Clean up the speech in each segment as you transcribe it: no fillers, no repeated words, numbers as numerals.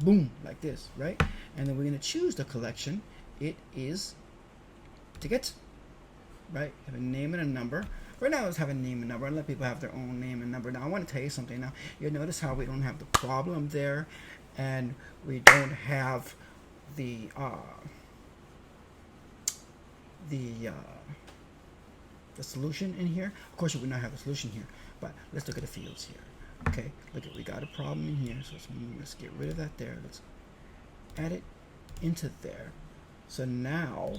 boom, like this, right? And then we're going to choose the collection. It is ticket, right? Have a name and a number. Right now, let's have a name and number and let people have their own name and number. Now, I want to tell you something. Now, you'll notice how we don't have the problem there, and we don't have the solution in here. Of course, we would not have a solution here, but let's look at the fields here. Okay, look at, we got a problem in here, so let's get rid of that there. Let's add it into there. So now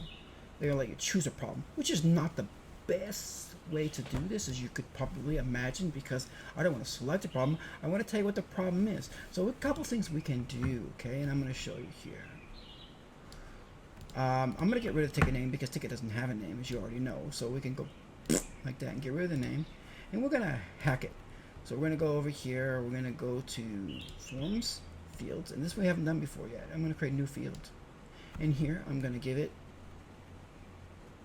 they're gonna let you choose a problem, which is not the best way to do this, as you could probably imagine, because I don't want to select a problem. I want to tell you what the problem is. So a couple things we can do, okay, and I'm going to show you here. I'm going to get rid of ticket name because ticket doesn't have a name, as you already know. So we can go like that and get rid of the name, and we're going to hack it. So we're going to go over here. We're going to go to forms, fields, and this we haven't done before yet. I'm going to create a new field. In here, I'm going to give it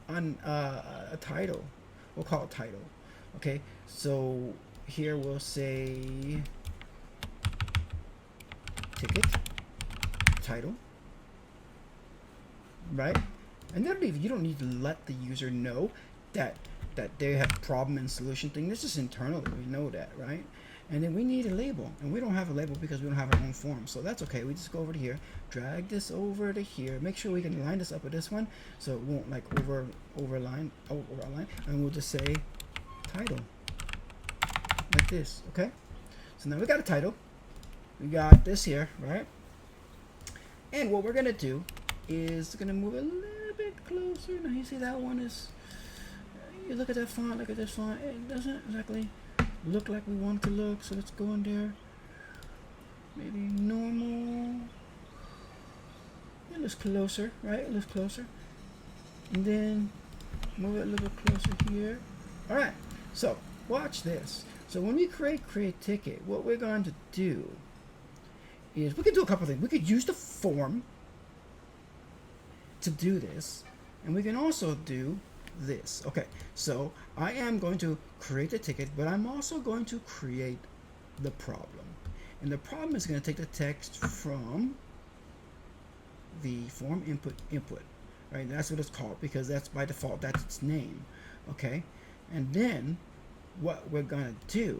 a title. We'll call it title. Okay, so here we'll say ticket title, right? And then you don't need to let the user know that they have problem and solution thing. This is internally, we know that, right? And then we need a label, and we don't have a label because we don't have our own form, so that's okay. We just go over to here, drag this over to here, make sure we can line this up with this one so it won't like overline, and we'll just say title like this. Okay, so now we got a title, we got this here, right? And what we're gonna do is gonna move a little bit closer. Now you see that one is, you look at that font, look at this font, it doesn't exactly look like we want it to look, so let's go in there, maybe normal, it looks closer, right? It looks closer, and then move it a little bit closer here. All right, so watch this. So when we create ticket, what we're going to do is we could do a couple things. We could use the form to do this, and we can also do this. Okay, so I am going to create the ticket, but I'm also going to create the problem, and the problem is going to take the text from the form input, right? That's what it's called because that's by default, that's its name. Okay, and then what we're going to do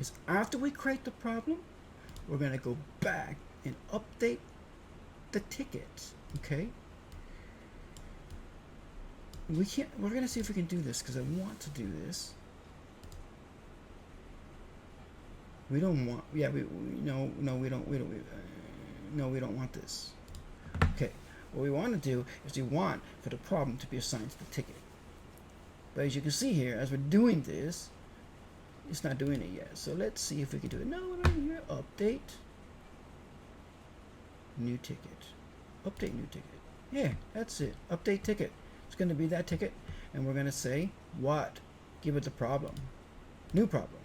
is after we create the problem, we're going to go back and update the ticket. Okay, we're gonna see if we can do this because I want to do this. We don't want, yeah, we don't want this. Okay, what we want to do is we want for the problem to be assigned to the ticket. But as you can see here, as we're doing this, it's not doing it yet. So let's see if we can do it. No, right here, update new ticket. Update new ticket. Yeah, that's it. Update ticket. It's going to be that ticket, and we're going to say what? Give it the problem. New problem.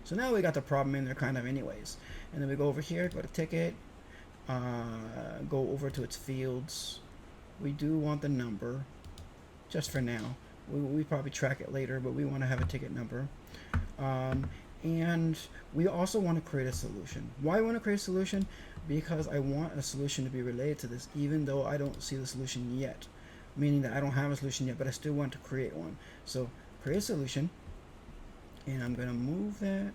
So now we got the problem in there kind of anyways. And then we go over here, go to ticket, go over to its fields. We do want the number, just for now. We probably track it later, but we want to have a ticket number. And we also want to create a solution. Why I want to create a solution? Because I want a solution to be related to this, even though I don't see the solution yet. Meaning that I don't have a solution yet, but I still want to create one. So create a solution, and I'm going to move that,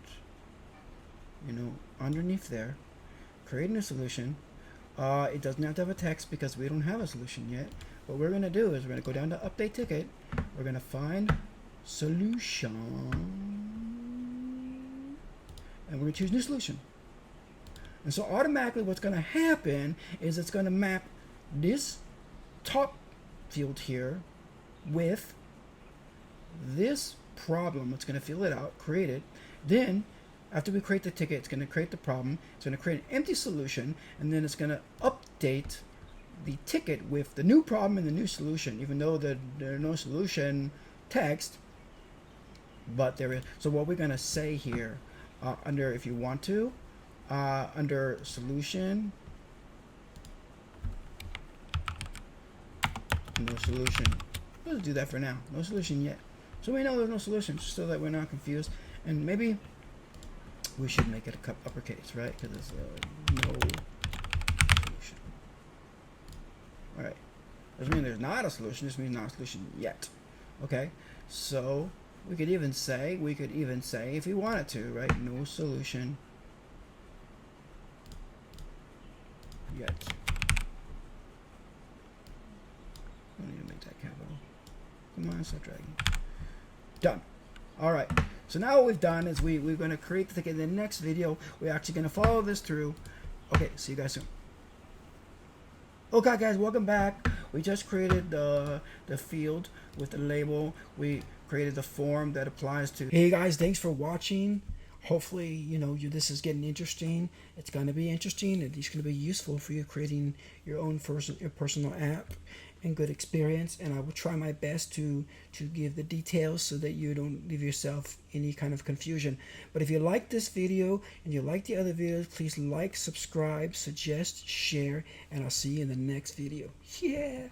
underneath there. Create a new solution. It doesn't have to have a text because we don't have a solution yet. What we're going to do is we're going to go down to update ticket. We're going to find solution, and we're going to choose new solution. And so automatically what's going to happen is it's going to map this top field here with this problem. It's going to fill it out, create it. Then after we create the ticket, it's going to create the problem. It's going to create an empty solution, and then it's going to update the ticket with the new problem and the new solution, even though there are no solution text, but there is. So what we're going to say here under, if you want to, under solution, no solution. Let's do that for now. No solution yet. So we know there's no solution, just so that we're not confused. And maybe we should make it uppercase, right? Because it's no Doesn't mean there's not a solution. This means not a solution yet. Okay, so we could even say if we wanted to, right? No solution yet. I need to make that capital. Come on, stop dragging. Done. All right. So now what we've done is we're going to create in the next video. We're actually going to follow this through. Okay. See you guys soon. Okay, guys, welcome back. We just created the field with the label. We created the form that applies to. Hey guys, thanks for watching. Hopefully, this is getting interesting. It's going to be interesting, and it's going to be useful for you creating your own personal app and good experience. And I will try my best to give the details so that you don't leave yourself any kind of confusion. But if you like this video and you like the other videos, please like, subscribe, suggest, share, and I'll see you in the next video. Yeah.